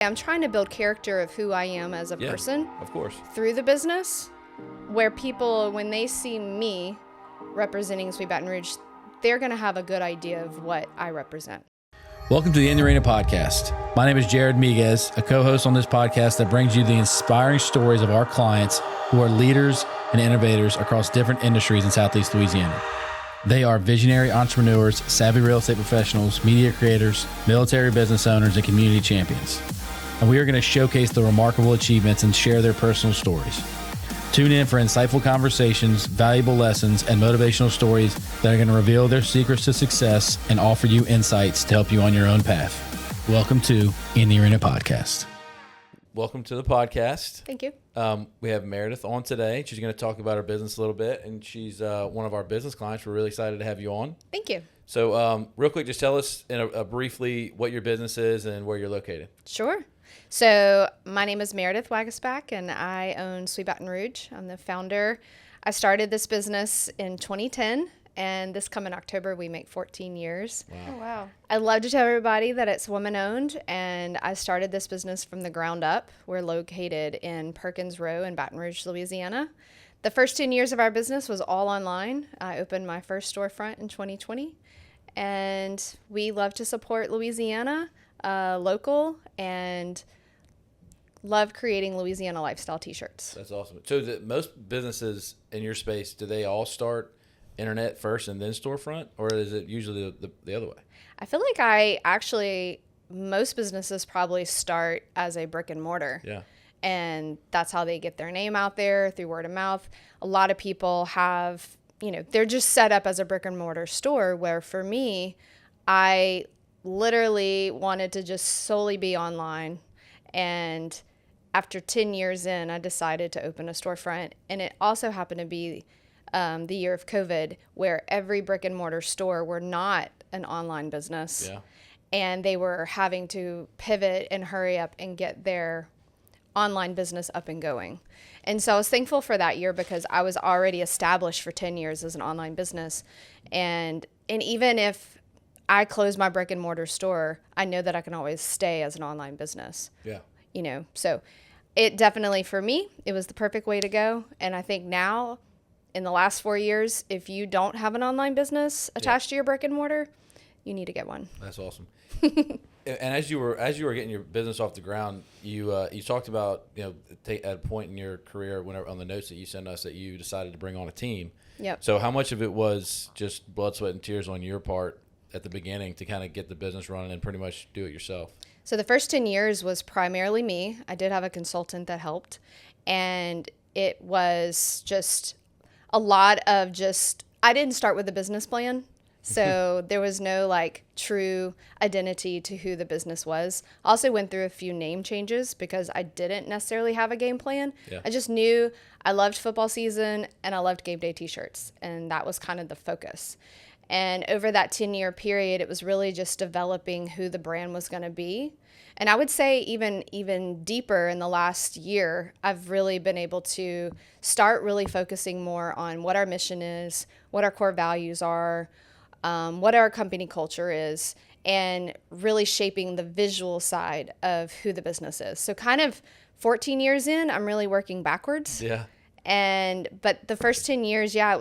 I'm trying to build character of who I am as a person. Of course. Through the business, where people, when they see me representing Sweet Baton Rouge, they're going to have a good idea of what I represent. Welcome to the In the Arena podcast. My name is Jared Miguez, a co-host on this podcast that brings you the inspiring stories of our clients who are leaders and innovators across different industries in Southeast Louisiana. They are visionary entrepreneurs, savvy real estate professionals, media creators, military business owners, and community champions. And we are going to showcase the remarkable achievements and share their personal stories. Tune in for insightful conversations, valuable lessons, and motivational stories that are going to reveal their secrets to success and offer you insights to help you on your own path. Welcome to In the Arena podcast. Welcome to the podcast. Thank you. We have Meredith on today. She's going to talk about her business a little bit, and she's one of our business clients. We're really excited to have you on. Thank you. So real quick, just tell us briefly what your business is and where you're located. Sure. So my name is Meredith Waguespack, and I own Sweet Baton Rouge. I'm the founder. I started this business in 2010, and this coming October, we make 14 years. Wow. Oh, wow. I love to tell everybody that it's woman-owned, and I started this business from the ground up. We're located in Perkins Row in Baton Rouge, Louisiana. The first 10 years of our business was all online. I opened my first storefront in 2020, and we love to support Louisiana, local, and love creating Louisiana lifestyle t-shirts. That's awesome. So most businesses in your space, do they all start internet first and then storefront, or is it usually the other way? I feel like most businesses probably start as a brick and mortar. Yeah. And that's how they get their name out there, through word of mouth. A lot of people have, they're just set up as a brick and mortar store, where for me, I literally wanted to just solely be online. And after 10 years in, I decided to open a storefront. And it also happened to be the year of COVID, where every brick and mortar store were not an online business. Yeah. And they were having to pivot and hurry up and get their online business up and going. And so I was thankful for that year, because I was already established for 10 years as an online business. And even if I close my brick and mortar store, I know that I can always stay as an online business. Yeah. So it definitely, for me, it was the perfect way to go. And I think now, in the last 4 years, if you don't have an online business attached to your brick and mortar, you need to get one. That's awesome. And as you were getting your business off the ground, you talked about, at a point in your career, whenever on the notes that you sent us, that you decided to bring on a team. Yep. So how much of it was just blood, sweat, and tears on your part at the beginning to kind of get the business running and pretty much do it yourself? So the first 10 years was primarily me. I did have a consultant that helped, and it was just a lot of I didn't start with a business plan. So there was no true identity to who the business was. I also went through a few name changes because I didn't necessarily have a game plan. Yeah. I just knew I loved football season and I loved game day t-shirts, and that was kind of the focus. And over that 10-year period, it was really just developing who the brand was going to be. And I would say even deeper in the last year, I've really been able to start really focusing more on what our mission is, what our core values are, what our company culture is, and really shaping the visual side of who the business is. So kind of 14 years in, I'm really working backwards. Yeah. But the first 10 years, it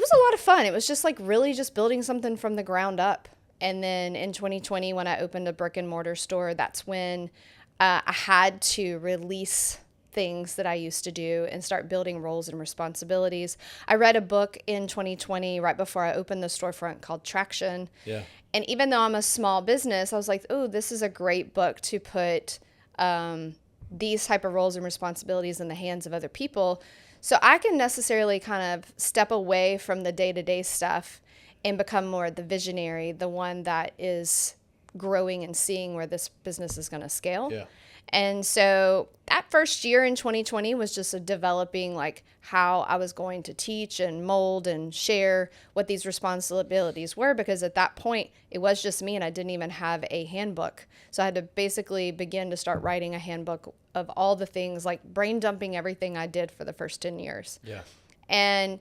was a lot of fun. It was just really just building something from the ground up. And then in 2020, when I opened a brick and mortar store, that's when I had to release things that I used to do and start building roles and responsibilities. I read a book in 2020 right before I opened the storefront called Traction. Yeah. And even though I'm a small business, I was like, oh, this is a great book to put these type of roles and responsibilities in the hands of other people. So I can necessarily kind of step away from the day-to-day stuff and become more the visionary, the one that is growing and seeing where this business is going to scale. Yeah. And so that first year in 2020 was just a developing how I was going to teach and mold and share what these responsibilities were, because at that point it was just me and I didn't even have a handbook. So I had to basically begin to start writing a handbook of all the things, brain dumping everything I did for the first 10 years. Yeah. And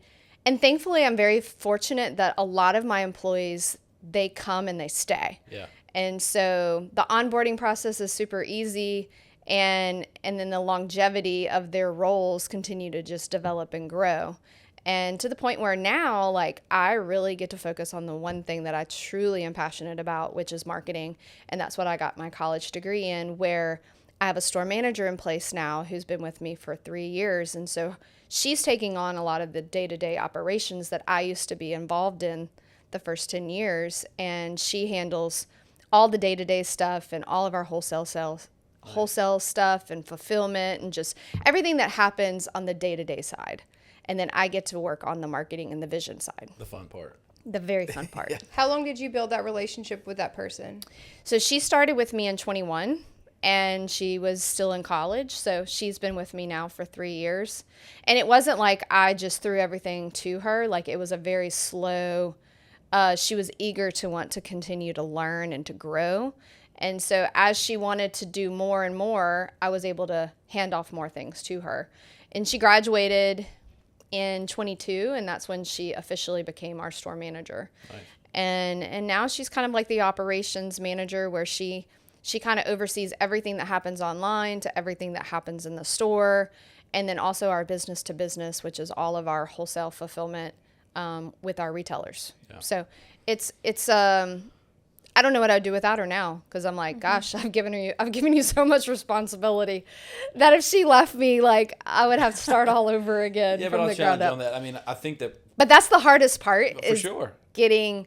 thankfully I'm very fortunate that a lot of my employees, they come and they stay. Yeah. And so the onboarding process is super easy, and then the longevity of their roles continue to just develop and grow. And to the point where now, like, I really get to focus on the one thing that I truly am passionate about, which is marketing. And that's what I got my college degree in, where I have a store manager in place now who's been with me for 3 years. And so she's taking on a lot of the day-to-day operations that I used to be involved in the first 10 years. And she handles all the day-to-day stuff and all of our wholesale stuff and fulfillment and just everything that happens on the day-to-day side. And then I get to work on the marketing and the vision side. The fun part. The very fun part. Yeah. How long did you build that relationship with that person? So she started with me in 21, and she was still in college. So she's been with me now for 3 years. And it wasn't like I just threw everything to her. Like, it was a very slow, she was eager to want to continue to learn and to grow. And so as she wanted to do more and more, I was able to hand off more things to her. And she graduated in 22, and that's when she officially became our store manager. Nice. And now she's kind of like the operations manager, where she kind of oversees everything that happens online to everything that happens in the store, and then also our business to business, which is all of our wholesale fulfillment with our retailers. Yeah. So it's I don't know what I'd do without her now, because I'm like, gosh, I've given you so much responsibility that if she left me, like, I would have to start all over again. Yeah, from but I'll the challenge ground you up. on that. I mean, I think that. But that's the hardest part, is sure. getting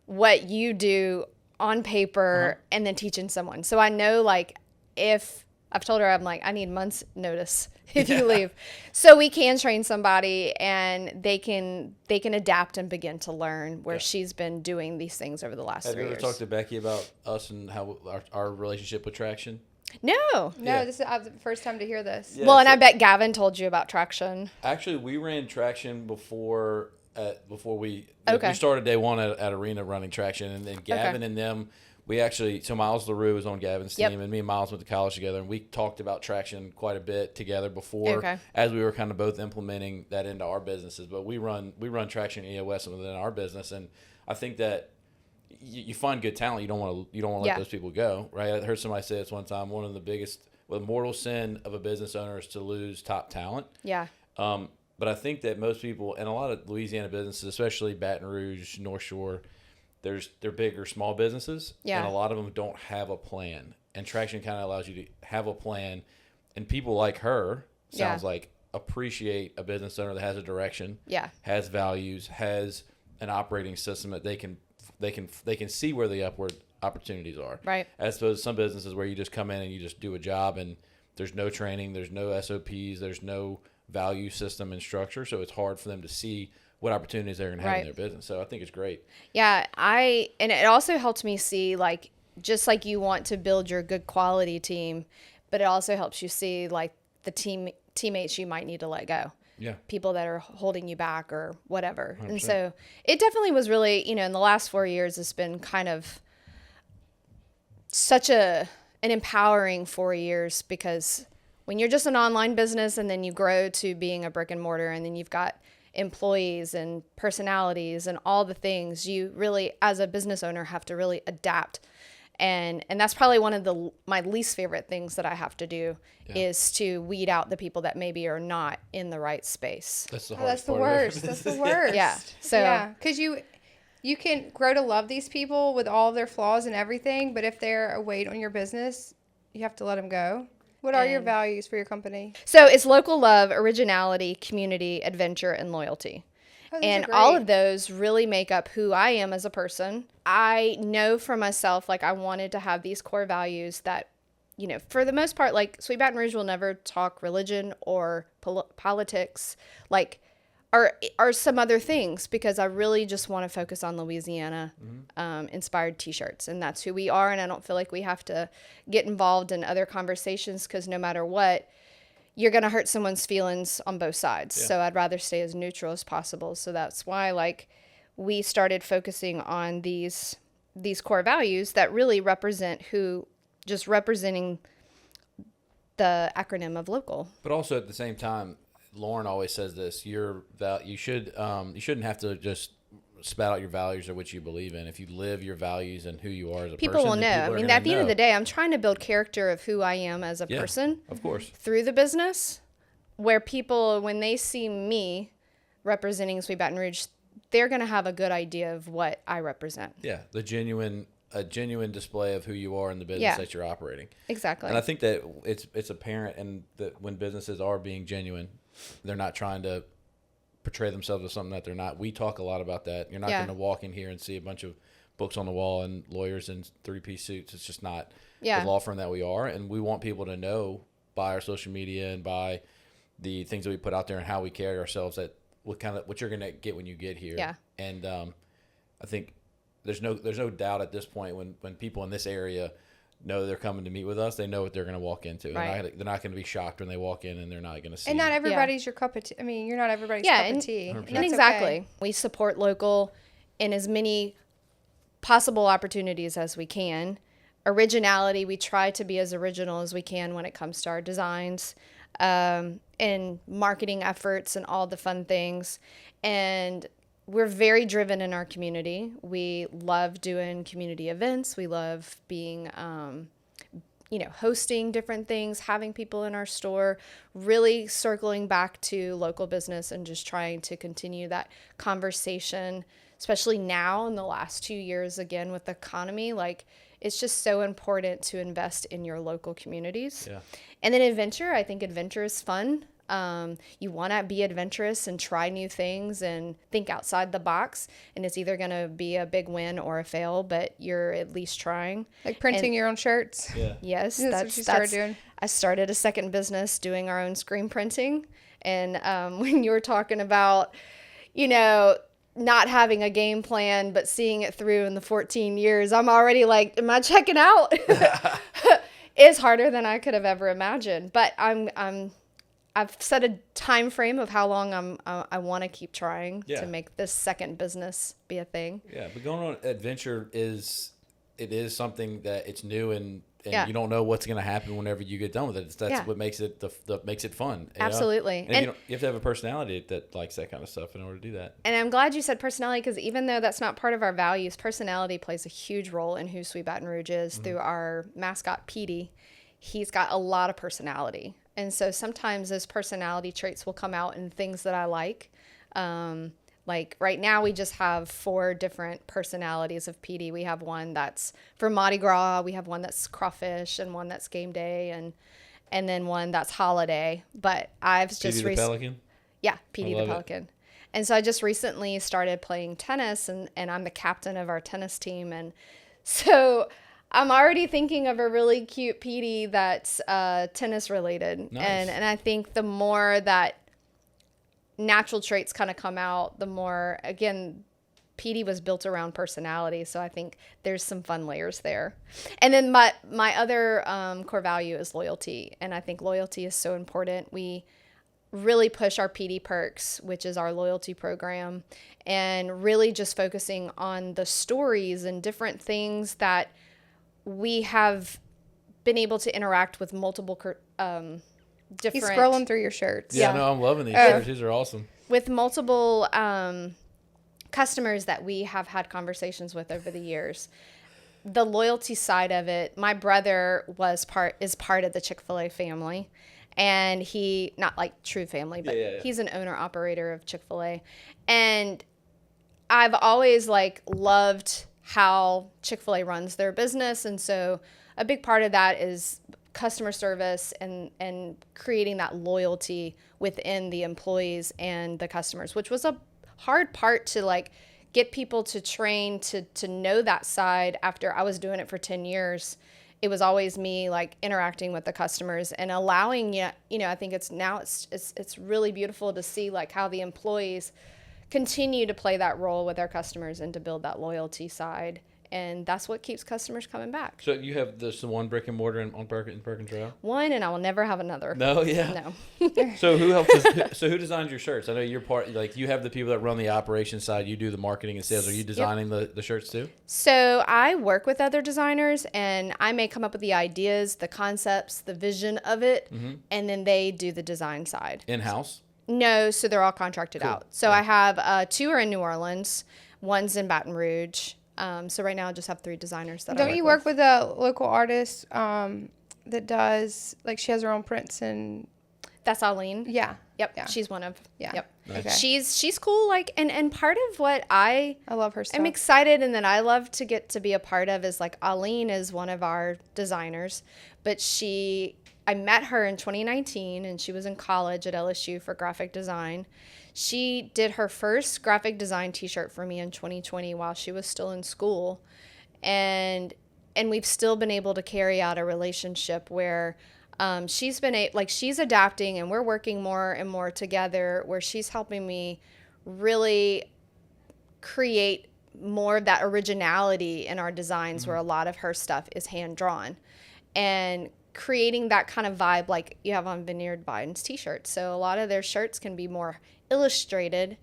what you do on paper and then teaching someone. So I know, like, if I've told her, I'm like, I need months notice if you leave. So we can train somebody, and they can adapt and begin to learn, where she's been doing these things over the last 3 years. Have you ever talked to Becky about us and how our relationship with Traction? No. No, Yeah. this is the first time to hear this. Yeah, Well, and I bet Gavin told you about Traction. Actually, we ran Traction before we Okay. we started day one at Arena running Traction, and then Gavin and them. We actually, so Miles LaRue was on Gavin's team, and me and Miles went to college together, and we talked about Traction quite a bit together before, as we were kind of both implementing that into our businesses. But we run Traction EOS within our business, and I think that you find good talent, you don't want to let those people go, right? I heard somebody say this one time. One of the biggest, the mortal sin of a business owner is to lose top talent. Yeah. But I think that most people, and a lot of Louisiana businesses, especially Baton Rouge, North Shore, they're big or small businesses, and a lot of them don't have a plan. And Traction kind of allows you to have a plan, and people like her, sounds like, appreciate a business owner that has a direction, has values, has an operating system that they can see where the upward opportunities are. Right. As opposed to some businesses where you just come in and you just do a job, and there's no training, there's no SOPs, there's no value system and structure, so it's hard for them to see what opportunities they're going to have in their business. So I think it's great. Yeah, and it also helped me see, like, just like you want to build your good quality team, but it also helps you see, like, the teammates you might need to let go. Yeah. People that are holding you back or whatever. 100%. And so it definitely was really, in the last 4 years, it's been kind of such an empowering 4 years, because when you're just an online business and then you grow to being a brick and mortar, and then you've got employees and personalities and all the things, you really, as a business owner, have to really adapt. And that's probably one of my least favorite things that I have to do is to weed out the people that maybe are not in the right space. That's the That's the part worst. That's the worst. Yeah. So because you can grow to love these people with all of their flaws and everything, but if they're a weight on your business, you have to let them go. What are your values for your company? So it's local love, originality, community, adventure, and loyalty. Oh, and all of those really make up who I am as a person. I know for myself, like, I wanted to have these core values that, for the most part, like, Sweet Baton Rouge will never talk religion or politics, like, or some other things, because I really just want to focus on Louisiana inspired t-shirts, and that's who we are. And I don't feel like we have to get involved in other conversations, because no matter what, you're going to hurt someone's feelings on both sides. Yeah. So I'd rather stay as neutral as possible. So that's why, like, we started focusing on these core values that really representing the acronym of local. But also at the same time, Lauren always says this: you shouldn't have to just spout out your values or what you believe in, if you live your values and who you are as a people person, will know. I mean, at the end of the day, I'm trying to build character of who I am as a person. Of course. Through the business, where people, when they see me representing Sweet Baton Rouge, they're going to have a good idea of what I represent. Yeah, a genuine display of who you are in the business that you're operating. Exactly. And I think that it's apparent, and that when businesses are being genuine, they're not trying to portray themselves as something that they're not. We talk a lot about that. You're not going to walk in here and see a bunch of books on the wall and lawyers in 3-piece suits. It's just not the law firm that we are, and we want people to know by our social media and by the things that we put out there and how we carry ourselves, that what you're going to get when you get here. Yeah. And I think there's no doubt at this point when people in this area know they're coming to meet with us, they know what they're going to walk into. Right. They're not going to be shocked when they walk in, and they're not going to see. And not everybody's your cup of tea. I mean, you're not everybody's cup of tea. And exactly. Okay. We support local in as many possible opportunities as we can. Originality, we try to be as original as we can when it comes to our designs, and marketing efforts and all the fun things. And we're very driven in our community. We love doing community events. We love being, hosting different things, having people in our store, really circling back to local business and just trying to continue that conversation, especially now in the last 2 years, again, with the economy. Like, it's just so important to invest in your local communities. Yeah. And then adventure, I think adventure is fun. You want to be adventurous and try new things and think outside the box. And it's either going to be a big win or a fail, but you're at least trying. Like printing your own shirts. Yeah. Yes. That's what you started doing. I started a second business doing our own screen printing. And when you were talking about, not having a game plan, but seeing it through in the 14 years, I'm already like, am I checking out? It's harder than I could have ever imagined, but I've set a time frame of how long I want to keep trying to make this second business be a thing. Yeah, but going on adventure is something that it's new, and you don't know what's going to happen whenever you get done with it. That's what makes it makes it fun. Absolutely. And you have to have a personality that likes that kind of stuff in order to do that. And I'm glad you said personality, because even though that's not part of our values, personality plays a huge role in who Sweet Baton Rouge is. Through our mascot, Petey. He's got a lot of personality. And so sometimes those personality traits will come out in things that I like. Like right now we just have 4 different personalities of PD. We have one that's for Mardi Gras, we have one that's crawfish, and one that's game day, and then one that's holiday. But I've just Petey the Pelican? Yeah, PD the Pelican. And so I just recently started playing tennis, and I'm the captain of our tennis team. And so I'm already thinking of a really cute PD that's tennis related. Nice. And I think the more that natural traits kind of come out, the more, again, PD was built around personality. So I think there's some fun layers there. And then my other core value is loyalty. And I think loyalty is so important. We really push our PD Perks, which is our loyalty program, and really just focusing on the stories and different things that we have been able to interact with multiple different... He's scrolling through your shirts. Yeah, no, I'm loving these shirts. These are awesome. With multiple customers that we have had conversations with over the years. The loyalty side of it, my brother is part of the Chick-fil-A family. And he, not like true family, but he's an owner operator of Chick-fil-A. And I've always loved how Chick-fil-A runs their business. And so a big part of that is customer service and creating that loyalty within the employees and the customers, which was a hard part to get people to train to know that side. After I was doing it for 10 years, it was always me interacting with the customers and allowing, I think it's really beautiful to see how the employees continue to play that role with their customers and to build that loyalty side. And that's what keeps customers coming back. So you have the one brick and mortar in Perkins Trail? One, and I will never have another. No, yeah. No. So who who designs your shirts? I know you're you have the people that run the operations side. You do the marketing and sales. Are you designing the shirts too? So I work with other designers, and I may come up with the ideas, the concepts, the vision of it, and then they do the design side. In-house? No, so they're all contracted out. So I have 2 are in New Orleans. One's in Baton Rouge. So right now I just have 3 designers that Don't you work with a local artist that does, like, she has her own prints and... That's Callin. Yeah. Yep. Yeah. She's one of. Yeah. Yep. Nice. Okay. She's cool. Like, and part of what I love her stuff. I'm excited and that I love to get to be a part of is, like, Callin is one of our designers, but I met her in 2019 and she was in college at LSU for graphic design. She did her first graphic design t-shirt for me in 2020 while she was still in school. And we've still been able to carry out a relationship where she's adapting and we're working more and more together, where she's helping me really create more of that originality in our designs, where a lot of her stuff is hand drawn, and creating that kind of vibe like you have on Vineyard Vine's t-shirts. So a lot of their shirts can be more illustrated.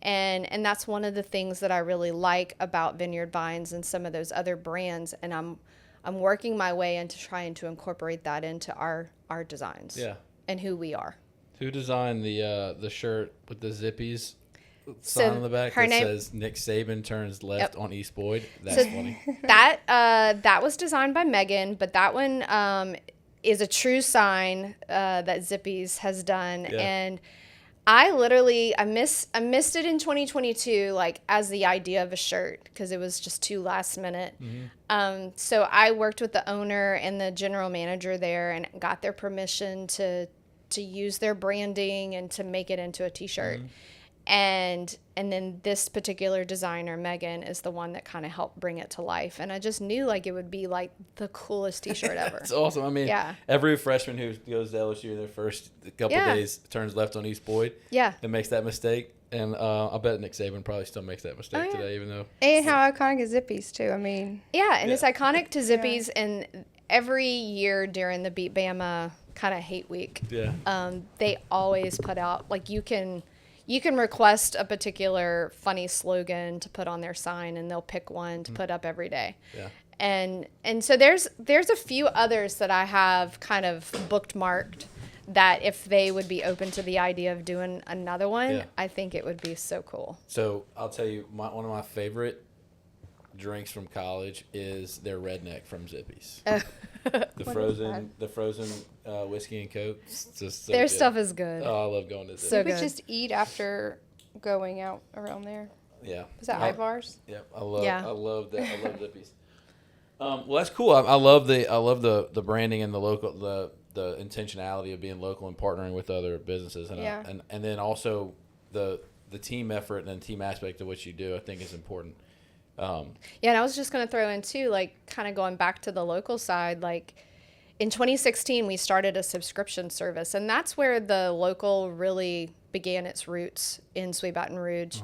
And that's one of the things that I really like about Vineyard Vines and some of those other brands. And I'm working my way into trying to incorporate that into our designs. Yeah. And who we are. Who designed the shirt with the zippies So sign on the back her that name- says Nick Saban turns left Yep. on East Boyd? That's So funny. that was designed by Megan, but that one is a true sign that Zippies has done. Yeah. And I literally I missed it in 2022, like, as the idea of a shirt, because it was just too last minute. So I worked with the owner and the general manager there and got their permission to use their branding and to make it into a t-shirt. And then this particular designer, Megan, is the one that kind of helped bring it to life. And I just knew, like, it would be, like, the coolest t-shirt ever. It's awesome. I mean, Yeah. every freshman who goes to LSU their first couple Yeah. days turns left on East Boyd Yeah. and makes that mistake. And I bet Nick Saban probably still makes that mistake Oh, yeah. today, even though. And how iconic is Zippies, too. I mean... Yeah, and Yeah. it's iconic to Zippies. And every year during the Beat Bama kind of hate week, Yeah. they always put out, like, you can request a particular funny slogan to put on their sign, and they'll pick one to put up every day. Yeah. And so there's a few others that I have kind of bookmarked that if they would be open to the idea of doing another one, Yeah. I think it would be so cool. So I'll tell you, one of my favorite drinks from college is their redneck from Zippies. The frozen whiskey and Coke. It's just so Their good. stuff is good. Oh, I love going to Zippies. So You would good. just eat after going out around there. Yeah. Was that I- Ivar's? Yeah, Yeah. I love that. I love Zippies. Well, that's cool. I love the branding and the local the intentionality of being local and partnering with other businesses, and Yeah. and then also the team effort and team aspect of what you do. I think is important. Yeah, and I was just going to throw in too, like, kind of going back to the local side, like, in 2016, we started a subscription service, and that's where the local really began its roots in Sweet Baton Rouge,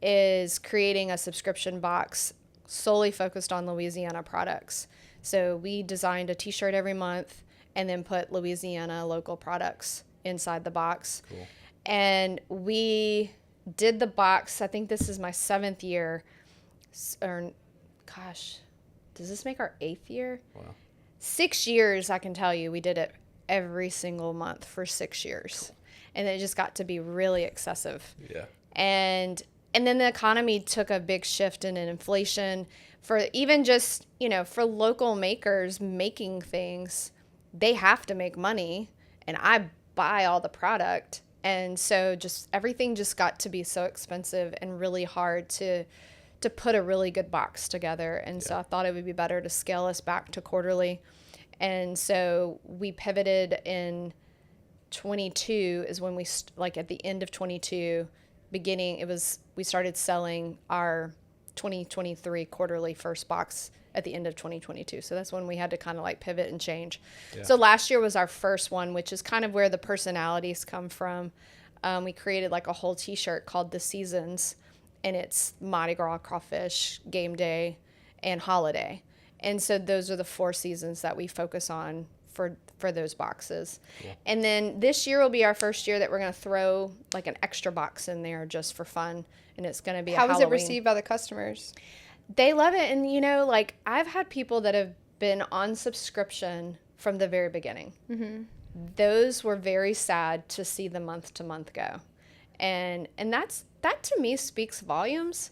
is creating a subscription box solely focused on Louisiana products. So we designed a t-shirt every month and then put Louisiana local products inside the box. Cool. And we did the box, I think this is my 7th year, or gosh, does this make our 8th year? Wow. 6 years, I can tell you, we did it every single month for 6 years. And it just got to be really excessive. Yeah. And then the economy took a big shift in inflation for even just, for local makers making things, they have to make money, and I buy all the product. And so just everything just got to be so expensive and really hard to put a really good box together. And so I thought it would be better to scale us back to quarterly. And so we pivoted in 22 is when we, at the end of 22, we started selling our 2023 quarterly first box at the end of 2022. So that's when we had to kind of pivot and change. Yeah. So last year was our first one, which is kind of where the personalities come from. We created a whole t-shirt called The Seasons, and it's Mardi Gras, Crawfish, Game Day, and Holiday. And so those are the 4 seasons that we focus on for those boxes. Cool. And then this year will be our first year that we're going to throw an extra box in there just for fun. And it's going to be How a was Halloween. it received by the customers? They love it. And, I've had people that have been on subscription from the very beginning. Mm-hmm. Those were very sad to see the month-to-month go. And that to me speaks volumes,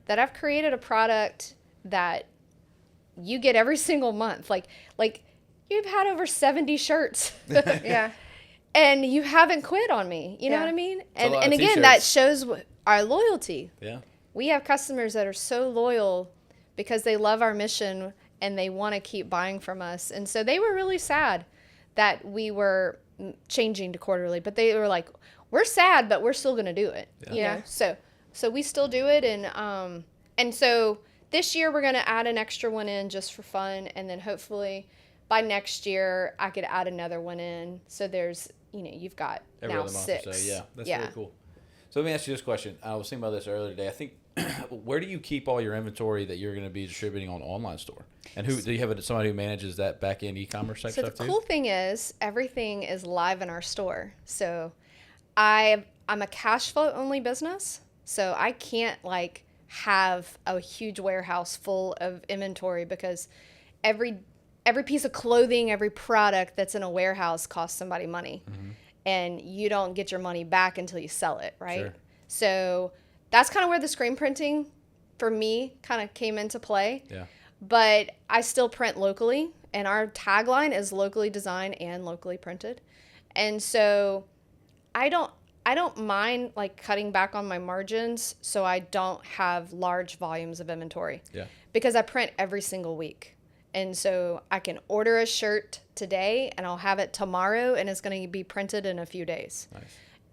that I've created a product that you get every single month. Like you've had over 70 shirts. Yeah. And you haven't quit on me. You know what I mean? And again, t-shirts. that shows our loyalty. Yeah. We have customers that are so loyal because they love our mission and they want to keep buying from us. And so they were really sad that we were changing to quarterly, but they were like, we're sad, but we're still going to do it. Yeah. You know? So we still do it. And so this year we're going to add an extra one in just for fun. And then hopefully by next year I could add another one in. So there's, you've got Every now other month 6. or so. Yeah, that's really cool. So let me ask you this question. I was thinking about this earlier today. I think, where do you keep all your inventory that you're going to be distributing on online store? And who do you have somebody who manages that back end e-commerce type so stuff too? So the cool thing is everything is live in our store. So I'm a cash flow only business. So I can't have a huge warehouse full of inventory because every piece of clothing, every product that's in a warehouse costs somebody money. Mm-hmm. And you don't get your money back until you sell it, right? Sure. So that's kind of where the screen printing for me kind of came into play. Yeah. But I still print locally, and our tagline is locally designed and locally printed. And so I don't mind cutting back on my margins so I don't have large volumes of inventory. Yeah. Because I print every single week. And so I can order a shirt today and I'll have it tomorrow and it's going to be printed in a few days. Nice.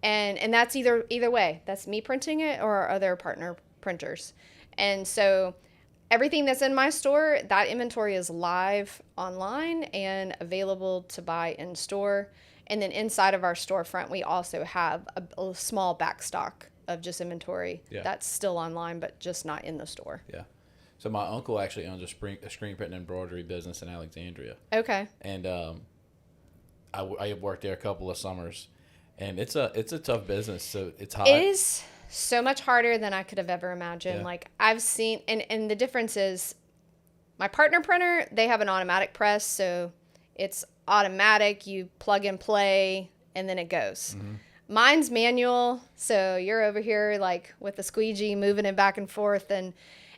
And that's either way. That's me printing it or our other partner printers. And so everything that's in my store, that inventory is live online and available to buy in store. And then inside of our storefront, we also have a small back stock of just inventory that's still online, but just not in the store. Yeah. So my uncle actually owns a screen print and embroidery business in Alexandria. Okay. And I worked there a couple of summers, and it's a tough business. So it's hot. It is so much harder than I could have ever imagined. Yeah. I've seen, and the difference is my partner printer, they have an automatic press. So it's automatic. You plug and play, and then it goes. Mm-hmm. Mine's manual. So you're over here with the squeegee moving it back and forth. And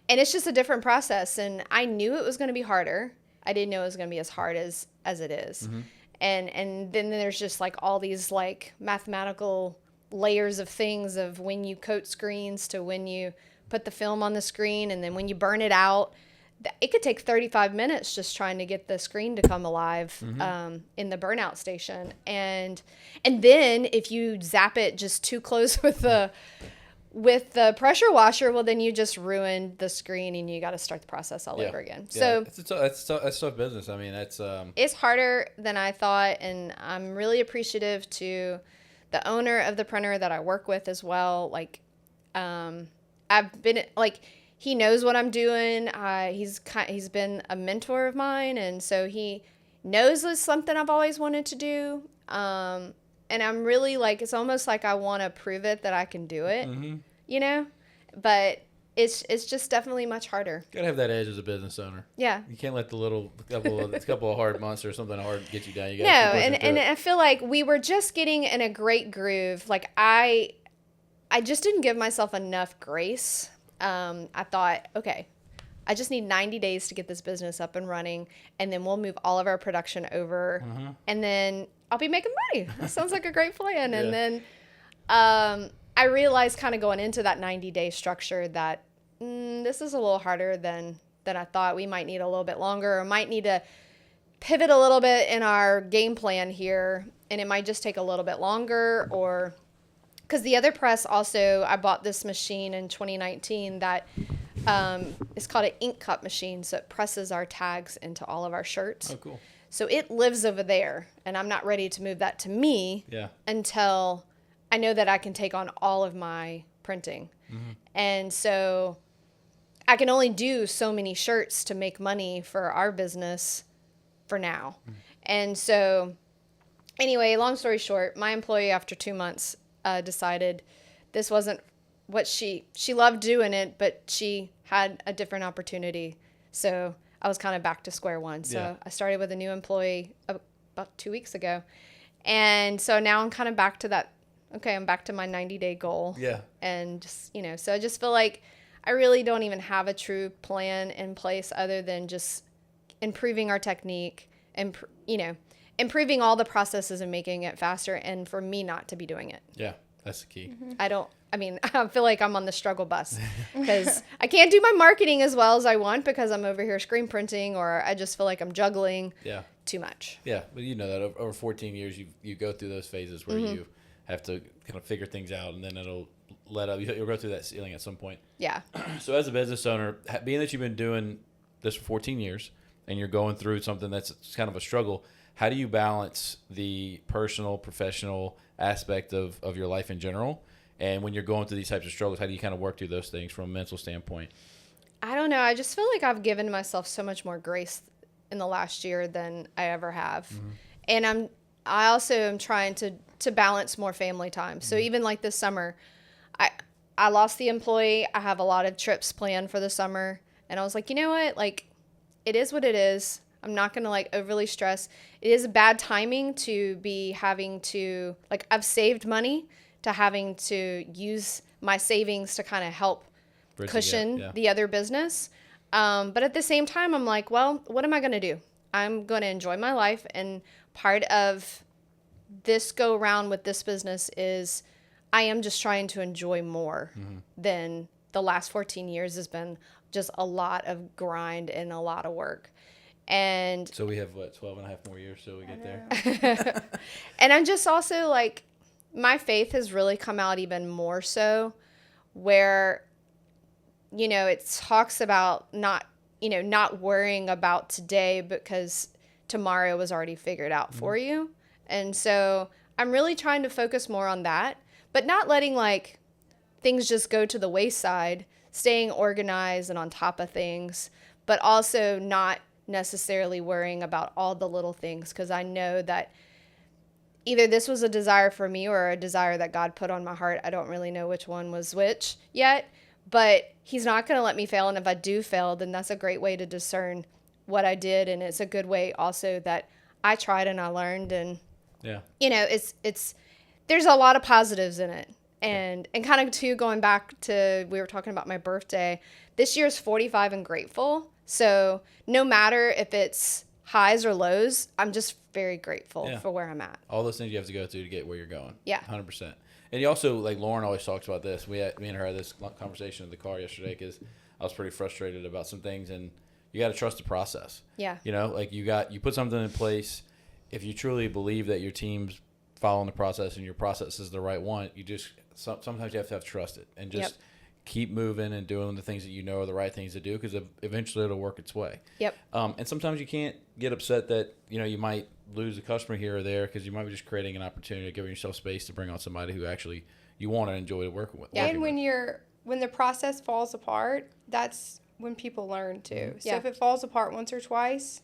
it's just a different process. And I knew it was going to be harder. I didn't know it was going to be as hard as it is. Mm-hmm. And then there's just all these mathematical layers of things of when you coat screens to when you put the film on the screen. And then when you burn it out, it could take 35 minutes just trying to get the screen to come alive in the burnout station. And then if you zap it just too close with the pressure washer, well, then you just ruined the screen and you got to start the process all over again. Yeah. So it's tough business. I mean, it's harder than I thought. And I'm really appreciative to the owner of the printer that I work with as well. I've been he knows what I'm doing. He's been a mentor of mine. And so he knows it's something I've always wanted to do. And I'm really it's almost like I want to prove it that I can do it, but it's just definitely much harder. Gotta have that edge as a business owner. Yeah. You can't let the couple of hard months or something hard get you down. You gotta and I feel like we were just getting in a great groove. I just didn't give myself enough grace. I thought, okay, I just need 90 days to get this business up and running, and then we'll move all of our production over, and then I'll be making money. That sounds like a great plan. And then I realized kind of going into that 90-day structure that this is a little harder than I thought. We might need a little bit longer or might need to pivot a little bit in our game plan here, and it might just take a little bit longer. Or because the other press also, I bought this machine in 2019 that it's called an ink cup machine. So it presses our tags into all of our shirts. Oh, cool. So it lives over there, and I'm not ready to move that to me until I know that I can take on all of my printing. Mm-hmm. And so I can only do so many shirts to make money for our business for now. Mm-hmm. And so anyway, long story short, my employee after 2 months decided this wasn't what she loved doing it, but she had a different opportunity. So I was kind of back to square one. So I started with a new employee about 2 weeks ago. And so now I'm kind of back to that. Okay, I'm back to my 90-day goal. Yeah. And just, so I just feel like I really don't even have a true plan in place other than just improving our technique and, improving all the processes and making it faster, and for me not to be doing it. Yeah, that's the key. I feel like I'm on the struggle bus because I can't do my marketing as well as I want because I'm over here screen printing, or I just feel like I'm juggling too much. Yeah, but you know that over 14 years, you go through those phases where you have to kind of figure things out, and then it'll let up. You'll go through that ceiling at some point. Yeah. So as a business owner, being that you've been doing this for 14 years and you're going through something that's kind of a struggle, how do you balance the personal, professional aspect of your life in general? And when you're going through these types of struggles, how do you kind of work through those things from a mental standpoint? I don't know. I just feel like I've given myself so much more grace in the last year than I ever have. And I also am trying to balance more family time. So even like this summer, I lost the employee. I have a lot of trips planned for the summer. And I was like, you know what? Like, it is what it is. I'm not going to like overly stress. It is bad timing to be having to, like, I've saved money to having to use my savings to kind of help cushion the other business. But at the same time, I'm like, well, what am I going to do? I'm going to enjoy my life. And part of this go round with this business is I am just trying to enjoy more than the last 14 years has been just a lot of grind and a lot of work. And so we have 12 and a half more years till we get there. And I'm just also like, my faith has really come out even more so where, it talks about not worrying about today because tomorrow was already figured out for you. And so I'm really trying to focus more on that, but not letting like things just go to the wayside, staying organized and on top of things, but also not necessarily worrying about all the little things, because I know that either this was a desire for me or a desire that God put on my heart. I don't really know which one was which yet, but he's not going to let me fail. And if I do fail, then that's a great way to discern what I did. And it's a good way also that I tried and I learned. And, it's there's a lot of positives in it. And kind of too, going back to, we were talking about my birthday, this year's 45 and grateful. So no matter if it's highs or lows, I'm just very grateful for where I'm at. All those things you have to go through to get where you're going. Yeah. 100%. And you also, like Lauren always talks about this. Me and her had this conversation in the car yesterday because I was pretty frustrated about some things, and you got to trust the process. Yeah. Like you put something in place. If you truly believe that your team's following the process and your process is the right one, you just, sometimes you have to have trust it and just keep moving and doing the things that you know are the right things to do, because eventually it'll work its way. Yep. And sometimes you can't get upset that, you might lose a customer here or there, because you might be just creating an opportunity, giving yourself space to bring on somebody who actually you want to enjoy working with. Yeah, and when the process falls apart, that's when people learn too. So if it falls apart once or twice,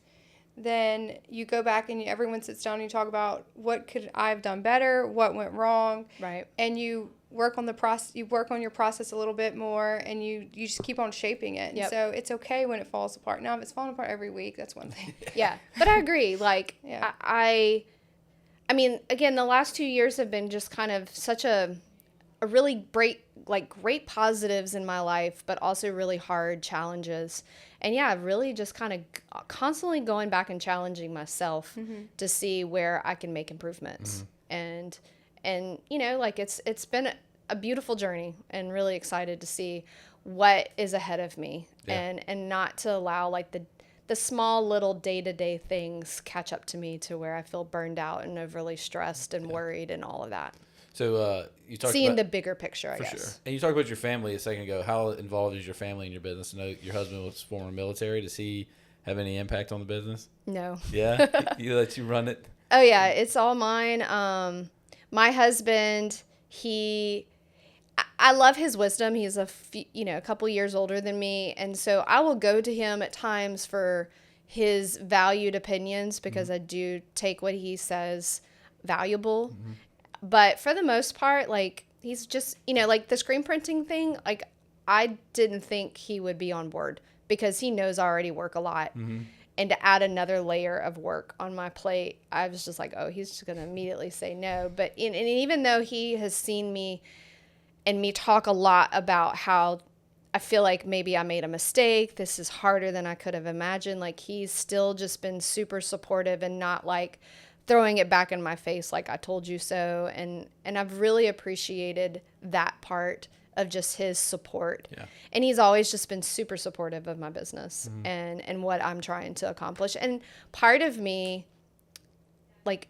then you go back and everyone sits down and you talk about what could I have done better, what went wrong, right? And you work on the process. You work on your process a little bit more, and you just keep on shaping it. Yep. So it's okay when it falls apart. Now, if it's falling apart every week, that's one thing. Yeah, but I agree. Like, I mean, again, the last 2 years have been just kind of such a really great positives in my life, but also really hard challenges. And I've really just kind of constantly going back and challenging myself to see where I can make improvements. And it's been a beautiful journey, and really excited to see what is ahead of me, and not to allow like the small little day-to-day things catch up to me to where I feel burned out and overly stressed and worried and all of that. So you talked seeing about the bigger picture, I guess. Sure. And you talked about your family a second ago. How involved is your family in your business? I know your husband was former military. Does he have any impact on the business? No. Yeah? You let you run it? Oh, yeah. It's all mine. My husband, I love his wisdom. He's a couple years older than me. And so I will go to him at times for his valued opinions, because I do take what he says valuable. But for the most part, like, he's just, like the screen printing thing, like, I didn't think he would be on board, because he knows I already work a lot. And to add another layer of work on my plate, I was just like, oh, he's just going to immediately say no. But and even though he has seen me and me talk a lot about how I feel like maybe I made a mistake. This is harder than I could have imagined. Like, he's still just been super supportive and not like throwing it back in my face like I told you so. And I've really appreciated that part of just his support. Yeah. And he's always just been super supportive of my business and what I'm trying to accomplish. And part of me, like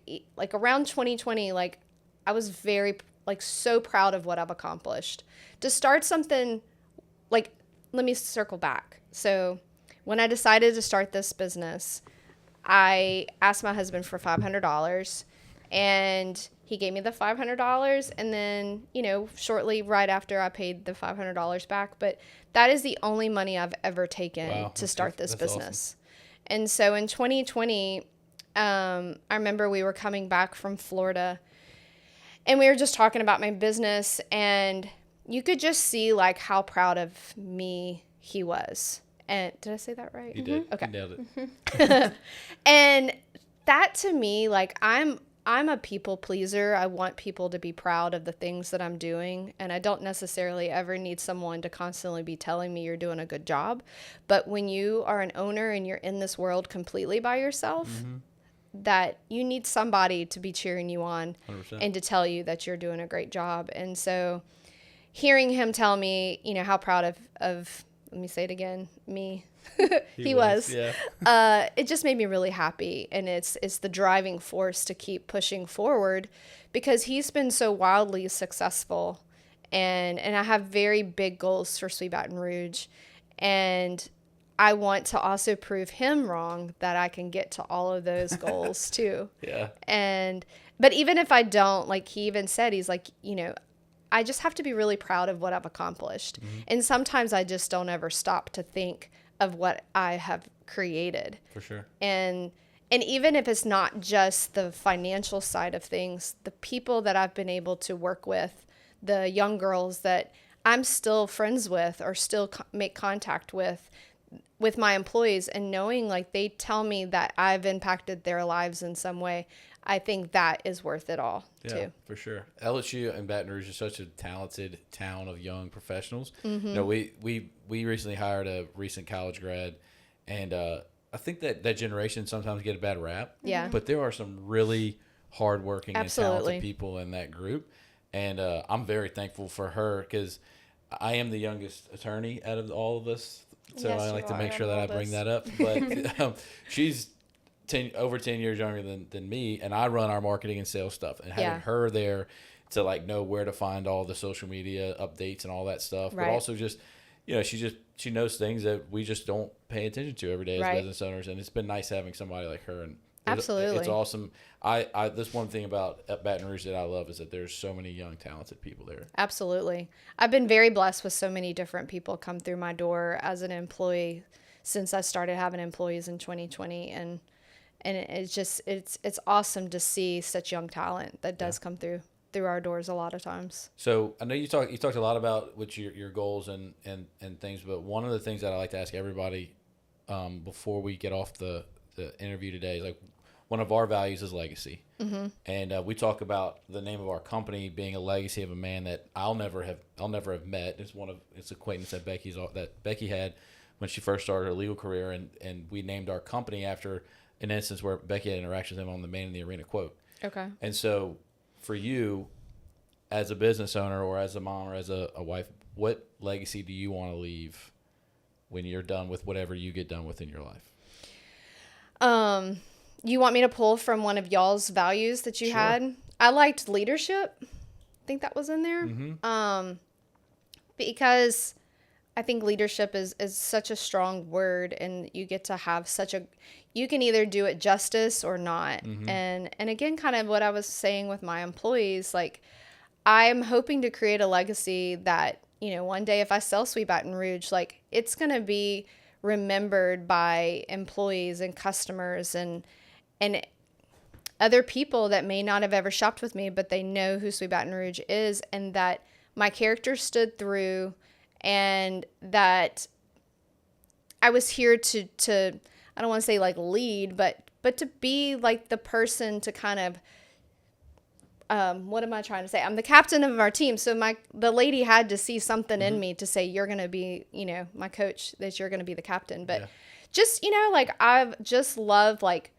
around 2020, like I was very like so proud of what I've accomplished. To start something, like, let me circle back. So when I decided to start this business, I asked my husband for $500, and he gave me the $500. And then, you know, shortly right after, I paid the $500 back. But that is the only money I've ever taken to start this business. Awesome. And so in 2020, I remember we were coming back from Florida, and we were just talking about my business, and you could just see like how proud of me he was. And did I say that right? You did. Okay. You nailed it. And that, to me, like, I'm a people pleaser. I want people to be proud of the things that I'm doing. And I don't necessarily ever need someone to constantly be telling me you're doing a good job. But when you are an owner and you're in this world completely by yourself, that you need somebody to be cheering you on 100%. And to tell you that you're doing a great job. And so hearing him tell me, you know, how proud of let me say it again, me, he was, yeah. It just made me really happy. And it's the driving force to keep pushing forward, because he's been so wildly successful. And I have very big goals for Sweet Baton Rouge. And I want to also prove him wrong, that I can get to all of those goals too. Yeah. But even if I don't, like he even said, he's like, you know, I just have to be really proud of what I've accomplished. And sometimes I just don't ever stop to think of what I have created. For sure. And even if it's not just the financial side of things, the people that I've been able to work with, the young girls that I'm still friends with or still make contact with my employees, and knowing like they tell me that I've impacted their lives in some way, I think that is worth it all, too. For sure. LSU and Baton Rouge is such a talented town of young professionals. You know, we recently hired a recent college grad, and I think that generation sometimes get a bad rap. Yeah. But there are some really hardworking and talented people in that group, and I'm very thankful for her, because I am the youngest attorney out of all of us, so I like to make sure that I bring that up. But she's over 10 years younger than me, and I run our marketing and sales stuff, and having her there to like know where to find all the social media updates and all that stuff, but also just, you know, she knows things that we just don't pay attention to every day as business owners, and it's been nice having somebody like her. And absolutely, it's awesome. I this one thing about Baton Rouge that I love is that there's so many young talented people there. Absolutely. I've been very blessed with so many different people come through my door as an employee since I started having employees in 2020, and it's just it's awesome to see such young talent that does come through our doors a lot of times. So I know you talked a lot about what your goals and things, but one of the things that I like to ask everybody before we get off the interview today is, like, one of our values is legacy. And we talk about the name of our company being a legacy of a man that I'll never have met. It's acquaintance that Becky had when she first started her legal career, and we named our company after an instance where Becky had interactions with him on the Man in the Arena quote. Okay. And so for you, as a business owner or as a mom or as a wife, what legacy do you want to leave when you're done with whatever you get done with in your life? You want me to pull from one of y'all's values that you had? I liked leadership. I think that was in there. Because I think leadership is such a strong word, and you get to have you can either do it justice or not. And again, kind of what I was saying with my employees, like, I'm hoping to create a legacy that, you know, one day if I sell Sweet Baton Rouge, like, it's going to be remembered by employees and customers and other people that may not have ever shopped with me, but they know who Sweet Baton Rouge is, and that my character stood through, and that I was here to I don't want to say like lead, but to be like the person to kind of what am I trying to say? I'm the captain of our team. So the lady had to see something in me to say, you're going to be, my coach, that you're going to be the captain. But just, like I've just loved like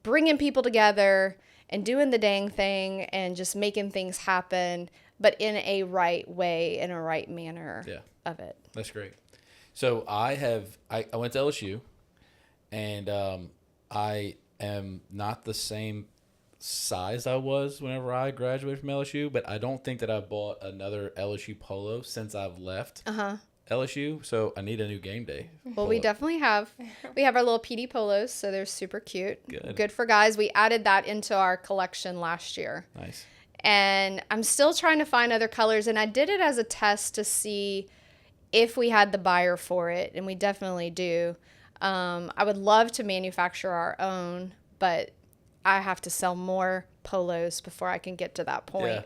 bringing people together and doing the dang thing and just making things happen, but in a right way, in a right manner of it. That's great. So I went to LSU, and I am not the same size I was whenever I graduated from LSU, but I don't think that I've bought another LSU polo since I've left LSU. So I need a new game day. Well, we definitely have. We have our little PD polos, so they're super cute. Good for guys. We added that into our collection last year. Nice. And I'm still trying to find other colors, and I did it as a test to see if we had the buyer for it, and we definitely do. I would love to manufacture our own, but I have to sell more polos before I can get to that point. Yeah.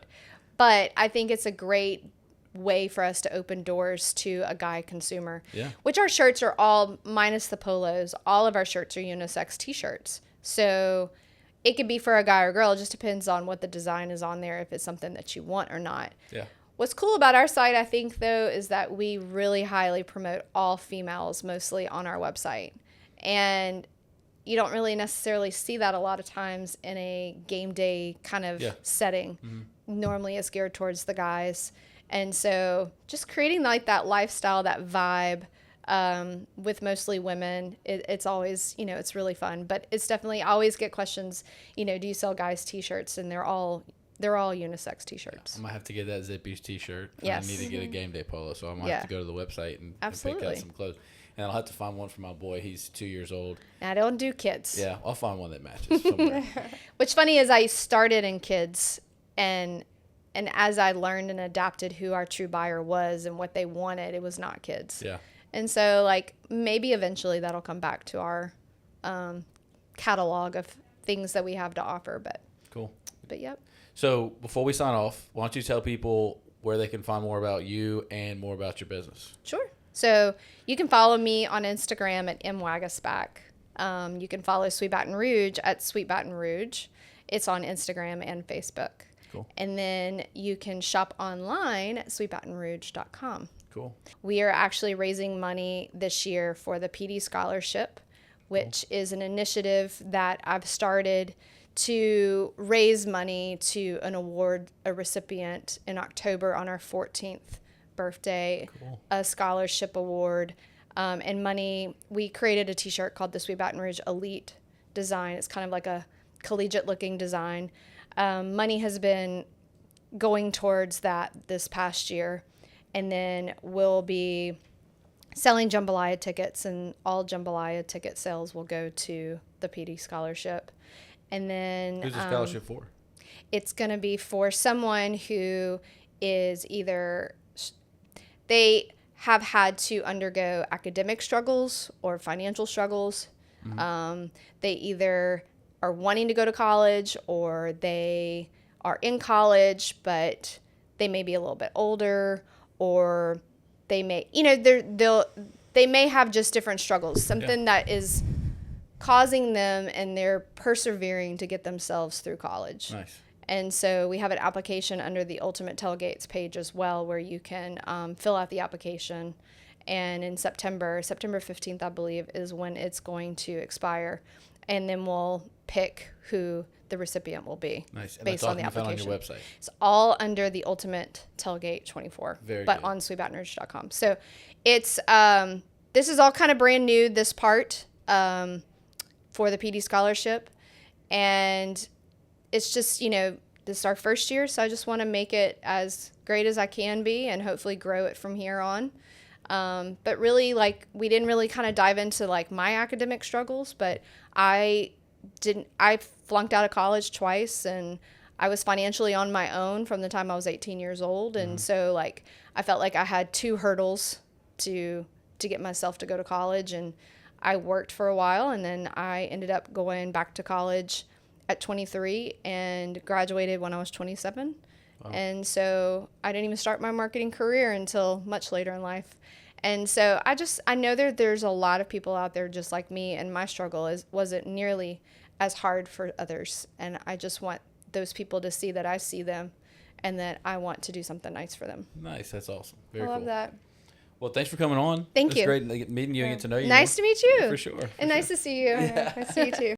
But I think it's a great way for us to open doors to a guy consumer, which our shirts are all, minus the polos, all of our shirts are unisex t-shirts. So it could be for a guy or girl. It just depends on what the design is on there, if it's something that you want or not. Yeah. What's cool about our site, I think, though, is that we really highly promote all females, mostly on our website. And you don't really necessarily see that a lot of times in a game day kind of setting. Mm-hmm. Normally it's geared towards the guys. And so just creating like that lifestyle, that vibe with mostly women, it's always, it's really fun. But it's definitely, I always get questions, do you sell guys t-shirts? And they're all unisex t-shirts. I might have to get that Zippy's t-shirt. Yes. I need to get a game day polo, so I might have to go to the website and pick out some clothes. And I'll have to find one for my boy. He's 2 years old. I don't do kids. Yeah, I'll find one that matches somewhere. What's funny is I started in kids, and as I learned and adapted who our true buyer was and what they wanted, it was not kids. Yeah. And so, like, maybe eventually that'll come back to our catalog of things that we have to offer. But cool. But yep. So before we sign off, why don't you tell people where they can find more about you and more about your business? Sure. So you can follow me on Instagram at Waguespack. You can follow Sweet Baton Rouge at Sweet Baton Rouge. It's on Instagram and Facebook. Cool. And then you can shop online at sweetbatonrouge.com. Cool. We are actually raising money this year for the PD Scholarship, which is an initiative that I've started to raise money to award a recipient in October on our 14th birthday, a scholarship award, and money. We created a t-shirt called the Sweet Baton Rouge Elite Design. It's kind of like a collegiate looking design. Money has been going towards that this past year, and then we'll be selling jambalaya tickets, and all jambalaya ticket sales will go to the PD Scholarship. And then who's the scholarship for? It's going to be for someone who is either they have had to undergo academic struggles or financial struggles. Mm-hmm. They either are wanting to go to college, or they are in college, but they may be a little bit older, or they may, they may have just different struggles, something that is causing them, and they're persevering to get themselves through college. Nice. And so we have an application under the Ultimate Tailgates page as well, where you can fill out the application. And in September 15th, I believe, is when it's going to expire. And then we'll pick who the recipient will be. Nice. And based on the application. On your website. It's all under the Ultimate Tailgate 24, but on sweetbatonrouge.com. So it's this is all kind of brand new, this part for the PD Scholarship. And it's just, this is our first year, so I just want to make it as great as I can be and hopefully grow it from here on. But really, we didn't really kind of dive into my academic struggles, but I flunked out of college twice, and I was financially on my own from the time I was 18 years old. And so I felt like I had two hurdles to get myself to go to college, and I worked for a while, and then I ended up going back to college at 23 and graduated when I was 27. Wow. And so I didn't even start my marketing career until much later in life. And so I know there's a lot of people out there just like me, and my struggle wasn't nearly as hard for others. And I just want those people to see that I see them and that I want to do something nice for them. Nice. That's awesome. Very I love cool. that. Well, thanks for coming on. Thank you. It's great meeting you and getting to know you. Nice to meet you. For sure. And nice to see you. Nice to see you too.